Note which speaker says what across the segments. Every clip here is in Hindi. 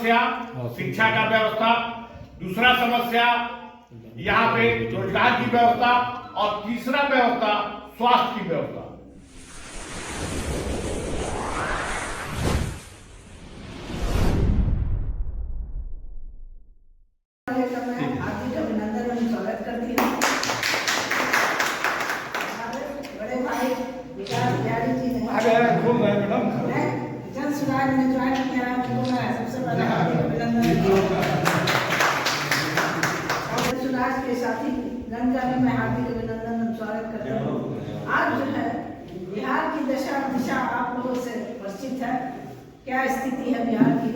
Speaker 1: समस्या शिक्षा का व्यवस्था, दूसरा समस्या यहाँ पे रोजगार की व्यवस्था और तीसरा व्यवस्था स्वास्थ्य की व्यवस्था।
Speaker 2: हार्दिक अभिनंदन और स्वागत करती हूँ। बड़े भाई विकास बिहारी जी ने जन सुराज में ज्वाइन किया है, उनको मैं सबसे पहले हार्दिक अभिनंदन और जन सुराज के साथी गण का भी मैं हार्दिक अभिनंदन और स्वागत करती हूँ। आज जो है बिहार की दिशा आप लोगों से परिचित है, क्या स्थिति है बिहार की।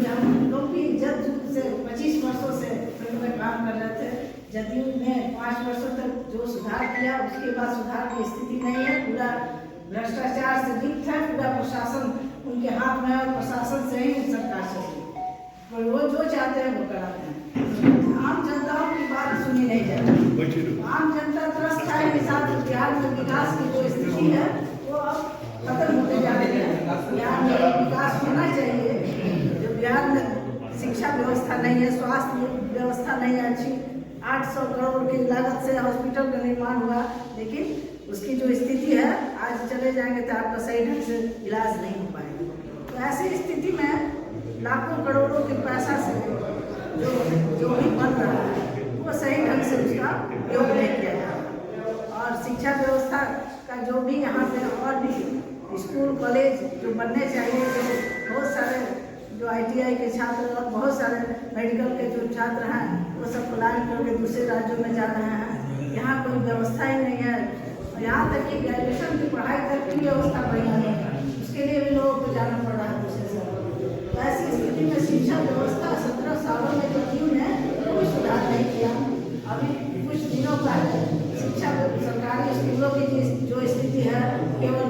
Speaker 2: हम लोग भी जदयू से 25 वर्षों से फील्ड में काम कर रहे थे। जदयू ने 5 वर्षों तक जो सुधार किया उसके बाद सुधार की स्थिति नहीं है, पूरा भ्रष्टाचार से लिप्त है, पूरा प्रशासन उनके हाथ में है और प्रशासन से ही सरकार चलती है। वो जो चाहते हैं वो कराते हैं, आम जनताओं की बात सुनी नहीं जाती। आम जनता त्रस्त है के साथ बिहार में विकास की जो स्थिति है वो अब खत्म होते जा रही है। बिहार में विकास होना चाहिए। बिहार में शिक्षा व्यवस्था नहीं है, स्वास्थ्य व्यवस्था नहीं है अच्छी। 800 करोड़ की लागत से हॉस्पिटल का निर्माण हुआ, लेकिन उसकी जो स्थिति है आज चले जाएंगे तो आपका सही ढंग से इलाज नहीं हो पाएगा। तो ऐसी स्थिति में लाखों करोड़ों के पैसा से जो भी बन रहा है वो सही ढंग से उसका उपयोग नहीं किया जा रहा। और शिक्षा व्यवस्था का जो भी यहाँ पे और भी स्कूल कॉलेज जो बनने चाहिए, जो बहुत सारे जो ITI के छात्र और बहुत सारे मेडिकल के जो छात्र हैं वो सब पलायन करके दूसरे राज्यों में जा रहे हैं। यहाँ कोई व्यवस्था ही नहीं है। यहाँ तक कि ग्रेजुएशन की पढ़ाई तक की व्यवस्था बढ़िया नहीं है, उसके लिए भी लोगों को जाना पड़ रहा है दूसरे शहरों। तो ऐसी स्थिति में शिक्षा व्यवस्था 17 सालों में जदयू ने कोई सुधार नहीं किया। अभी कुछ दिनों पहले शिक्षा सरकारी स्कूलों की जो स्थिति है, केवल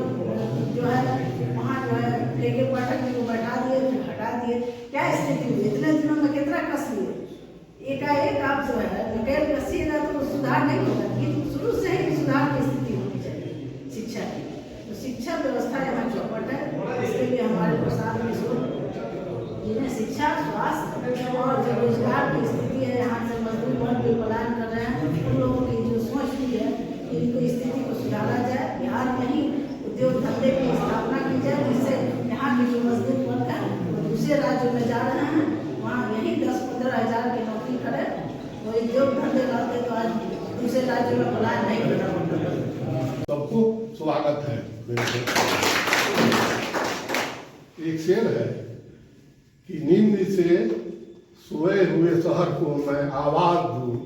Speaker 2: जो है वहाँ जो है लेके पाठक को बैठा दिए, हटा दिए। क्या स्थिति हुई इतने दिनों में, कितना कस लिए? एकाएक आप जो है नकेल कसिएगा तो सुधार नहीं होगा। शुरू से ही सुधार की स्थिति होनी चाहिए शिक्षा की। तो शिक्षा व्यवस्था यहाँ चौपट है, इसके लिए हमारे प्रसाद मिश्र जिन्हें शिक्षा, स्वास्थ्य और जो रोजगार की स्थिति है, यहाँ से मजदूर वर्ग भी पलायन कर रहे हैं, उन लोगों की जो सोच भी है कि इनकी स्थिति को सुधारा जाए। बिहार में ही उद्योग धंधे की स्थापना की जाए, जिससे यहाँ के जो मजदूर वर्ग है वो दूसरे राज्यों में जा रहे हैं, वहाँ यही 10-15 हज़ार की नौकरी करे, वो उद्योग धंधे करते तो आज दूसरे राज्यों में पलायन नहीं करना पड़ता।
Speaker 3: सबको स्वागत है। एक शेर है कि नींद से सोए हुए शहर को मैं आवाज दूं,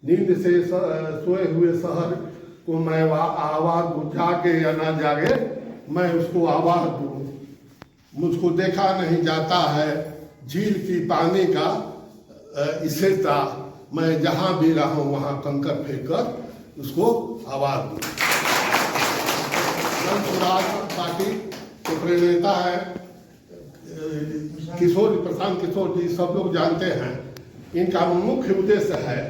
Speaker 3: नींद से सोए हुए शहर को मैं आवाज दूं, जागे या ना जागे मैं उसको आवाज दूं। मुझको देखा नहीं जाता है झील की पानी का स्थिरता, मैं जहां भी रहूं वहां कंकर फेंक कर उसको आवाज दूं। जन सुराज पार्टी के प्रेरणा है प्रशांत किशोर जी, सब लोग जानते हैं। इनका मुख्य उद्देश्य है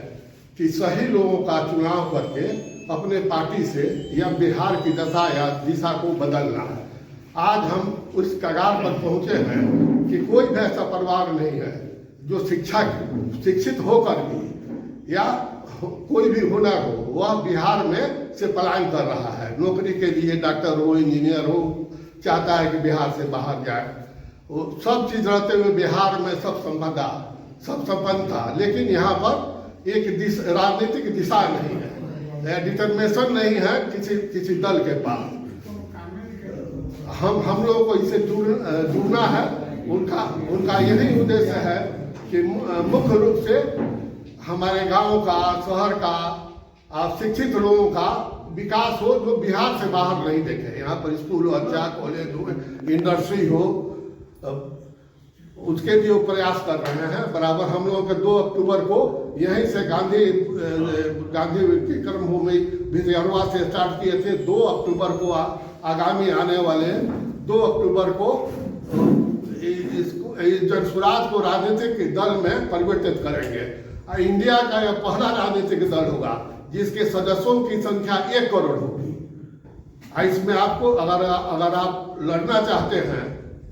Speaker 3: कि सही लोगों का चुनाव करके अपने पार्टी से या बिहार की दशा या दिशा को बदलना है। आज हम उस कगार पर पहुंचे हैं कि कोई भी ऐसा परिवार नहीं है जो शिक्षित होकर भी या कोई भी हुनर हो वह बिहार में से पलायन कर रहा है। नौकरी के लिए डॉक्टर हो, इंजीनियर हो, चाहता है कि बिहार से बाहर जाए। वो सब चीज रहते हुए बिहार में सब संपन्न था, लेकिन यहाँ पर एक राजनीतिक दिशा नहीं है, डिटर्मिनेशन नहीं है किसी दल के पास। हम लोगों को इससे जुड़ना है। उनका यही उद्देश्य है कि मुख्य रूप से हमारे गांव का, शहर का, शिक्षित लोगों का विकास हो जो बिहार से बाहर नहीं देखे। यहाँ पर स्कूल हो, अच्छा कॉलेज हो, इंडस्ट्री हो, उसके लिए प्रयास कर रहे हैं। बराबर हम लोगों के 2 अक्टूबर को यहीं से गांधी विक्रम भूमि भिजयरवा से स्टार्ट किए थे। 2 अक्टूबर को आगामी आने वाले 2 अक्टूबर को जन सुराज को राजनीतिक दल में परिवर्तित करेंगे। इंडिया का यह पहला राजनीतिक दल होगा जिसके सदस्यों की संख्या 1 करोड़ होगी। इसमें आपको अगर आप लड़ना चाहते हैं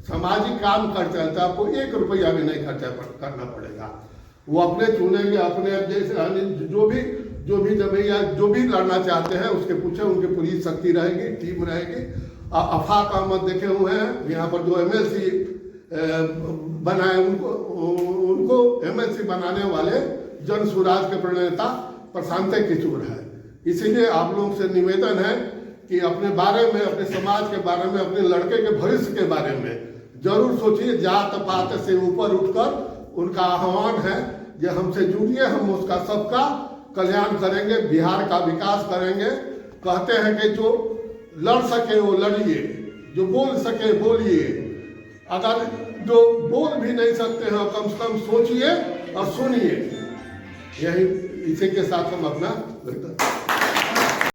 Speaker 3: सामाजिक काम करते हैं तो आपको 1 रुपया भी नहीं खर्चा करना पड़ेगा। वो अपने चुनेंगे, अपने जैसे जो भी जमैया जो भी लड़ना चाहते हैं उसके पीछे उनकी पूरी शक्ति रहेगी, टीम रहेगी। आफाक अहमद देखे हुए हैं यहाँ पर जो MLC बनाए, उनको MLC बनाने वाले जन स्वराज के प्रणेता प्रशांत किशोर है। इसीलिए आप लोगों से निवेदन है कि अपने बारे में, अपने समाज के बारे में, अपने लड़के के भविष्य के बारे में जरूर सोचिए। जात पात से ऊपर उठकर उनका आह्वान है कि हमसे जुड़िए, हम उसका सबका कल्याण करेंगे, बिहार का विकास करेंगे। कहते हैं कि जो लड़ सके वो लड़िए, जो बोल सके बोलिए। अगर जो बोल भी नहीं सकते हैं कम से कम सोचिए और सुनिए। यही इसी के साथ हम अपना